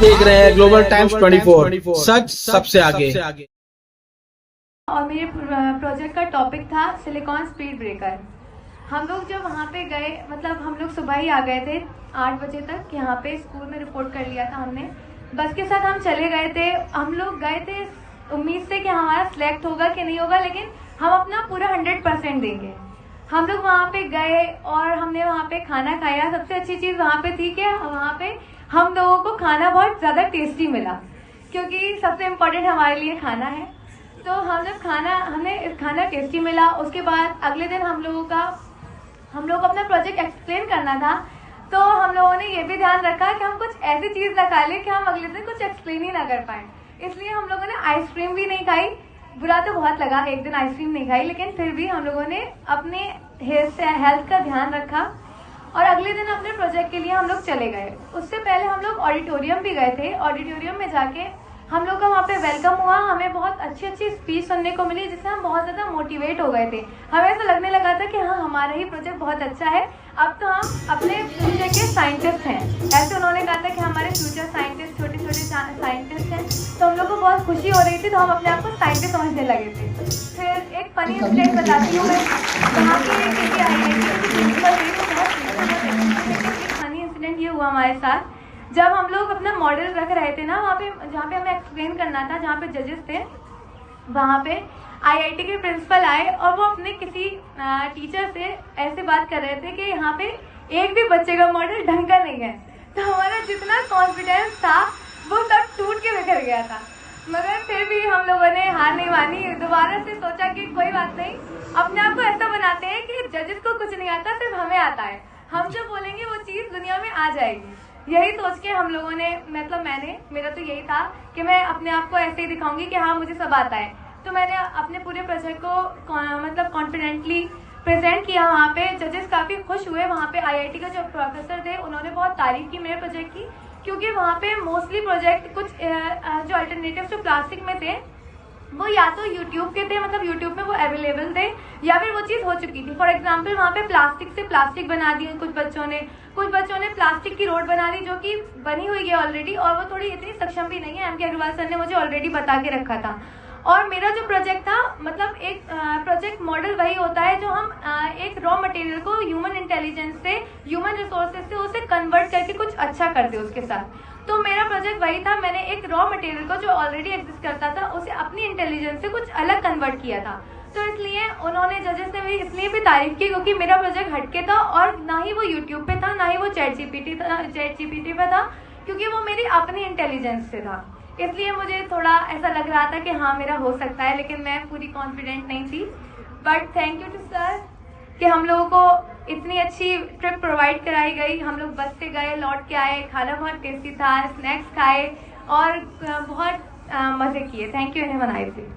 देख रहे हैं ग्लोबल टाइम्स 24, सच सबसे आगे। और मेरे प्रोजेक्ट का टॉपिक था सिलिकॉन स्पीड ब्रेकर। हम लोग जब वहाँ पे गए, मतलब हम लोग सुबह ही आ गए थे 8 बजे तक। यहाँ पे स्कूल में रिपोर्ट कर लिया था हमने। बस के साथ हम चले गए थे। हम लोग गए थे उम्मीद से कि हमारा सिलेक्ट होगा कि नहीं होगा, लेकिन हम अपना पूरा 100% देंगे। हम लोग वहाँ पे गए और हमने वहाँ पे खाना खाया। सबसे अच्छी चीज़ वहाँ पे थी कि वहाँ पे हम लोगों को खाना बहुत ज़्यादा टेस्टी मिला, क्योंकि सबसे इम्पोर्टेंट हमारे लिए खाना है। तो हमें खाना टेस्टी मिला। उसके बाद अगले दिन हम लोग को अपना प्रोजेक्ट एक्सप्लेन करना था। तो हम लोगों ने ये भी ध्यान रखा कि हम कुछ ऐसी चीज़ लगा लें कि हम अगले दिन कुछ एक्सप्लेन ही ना कर पाए। इसलिए हम लोगों ने आइसक्रीम भी नहीं खाई। बुरा तो बहुत लगा, एक दिन आइसक्रीम नहीं खाई, लेकिन फिर भी हम लोगों ने अपने हेल्थ का ध्यान रखा और अगले दिन अपने प्रोजेक्ट के लिए हम लोग चले गए। उससे पहले हम लोग ऑडिटोरियम भी गए थे। ऑडिटोरियम में जाके हम लोग का वहाँ पे वेलकम हुआ। हमें बहुत अच्छी अच्छी स्पीच सुनने को मिली, जिससे हम बहुत ज़्यादा मोटिवेट हो गए थे। हमें ऐसा लगने लगा था कि हाँ, हमारा ही प्रोजेक्ट बहुत अच्छा है, अब तो हम अपने फ्यूचर के साइंटिस्ट हैं। ऐसे उन्होंने कहा था कि हमारे फ्यूचर साइंटिस्ट छोटे छोटे साइंटिस्ट हैं। तो हम लोग को बहुत खुशी हो रही थी, तो हम अपने आप को साइंटिस्ट समझने लगे थे। फिर एक फनी इंसिडेंट बताती हूँ मैं। वहाँ की फनी इंसिडेंट ये हुआ हमारे साथ, जब हम लोग अपना मॉडल रख रहे थे ना, वहाँ पे जहाँ पे हमें एक्सप्लेन करना था, जहाँ पे जजेस थे, वहाँ पे आईआईटी के प्रिंसिपल आए और वो अपने किसी टीचर से ऐसे बात कर रहे थे कि यहाँ पे एक भी बच्चे का मॉडल ढंग का नहीं है। तो हमारा जितना कॉन्फिडेंस था वो सब टूट के बिखर गया था। मगर फिर भी हम लोगों ने हार नहीं मानी। दोबारा से सोचा कि कोई बात नहीं, अपने आप को ऐसा बनाते हैं कि जजेस को कुछ नहीं आता, सिर्फ हमें आता है। हम जो बोलेंगे वो चीज़ दुनिया में आ जाएगी। यही सोच के हम लोगों ने, मतलब मेरा तो यही था कि मैं अपने आप को ऐसे ही दिखाऊंगी कि हाँ, मुझे सब आता है। तो मैंने अपने पूरे प्रोजेक्ट को मतलब कॉन्फिडेंटली प्रेजेंट किया। वहाँ पे जजेस काफ़ी खुश हुए। वहाँ पे आईआईटी का जो प्रोफेसर थे, उन्होंने बहुत तारीफ की मेरे प्रोजेक्ट की, क्योंकि वहाँ पे मोस्टली प्रोजेक्ट कुछ जो अल्टरनेटिव जो प्लास्टिक में थे, वो या तो यूट्यूब के थे, मतलब यूट्यूब में वो अवेलेबल थे, या फिर वो चीज़ हो चुकी थी। फॉर एग्जांपल वहाँ पे प्लास्टिक से प्लास्टिक बना दी कुछ बच्चों ने प्लास्टिक की रोड बना दी, जो कि बनी हुई है ऑलरेडी, और वो थोड़ी इतनी सक्षम भी नहीं है। एम के अग्रवाल सर ने मुझे ऑलरेडी बता के रखा था। और मेरा जो प्रोजेक्ट था, मतलब एक प्रोजेक्ट मॉडल वही होता है जो हम एक रॉ मटेरियल को ह्यूमन इंटेलिजेंस से, ह्यूमन रिसोर्सेज से उसे कन्वर्ट करके कुछ अच्छा कर दे उसके साथ। तो मेरा प्रोजेक्ट वही था। मैंने एक रॉ मटेरियल को जो ऑलरेडी एग्जिस्ट करता था, उसे अपनी इंटेलिजेंस से कुछ अलग कन्वर्ट किया था। तो इसलिए उन्होंने, जजेस ने मेरी इसलिए भी तारीफ की क्योंकि मेरा प्रोजेक्ट हटके था, और ना ही वो यूट्यूब पे था, ना ही वो चैट जीपीटी पे था, क्योंकि वो मेरी अपनी इंटेलिजेंस से था। इसलिए मुझे थोड़ा ऐसा लग रहा था कि हाँ, मेरा हो सकता है, लेकिन मैं पूरी कॉन्फिडेंट नहीं थी। But thank you to sir कि हम लोगों को इतनी अच्छी ट्रिप प्रोवाइड कराई गई। हम लोग बस से गए, लौट के आए, खाना बहुत टेस्टी था, स्नैक्स खाए और बहुत मज़े किए। थैंक यू, इन्हें बनाई थी।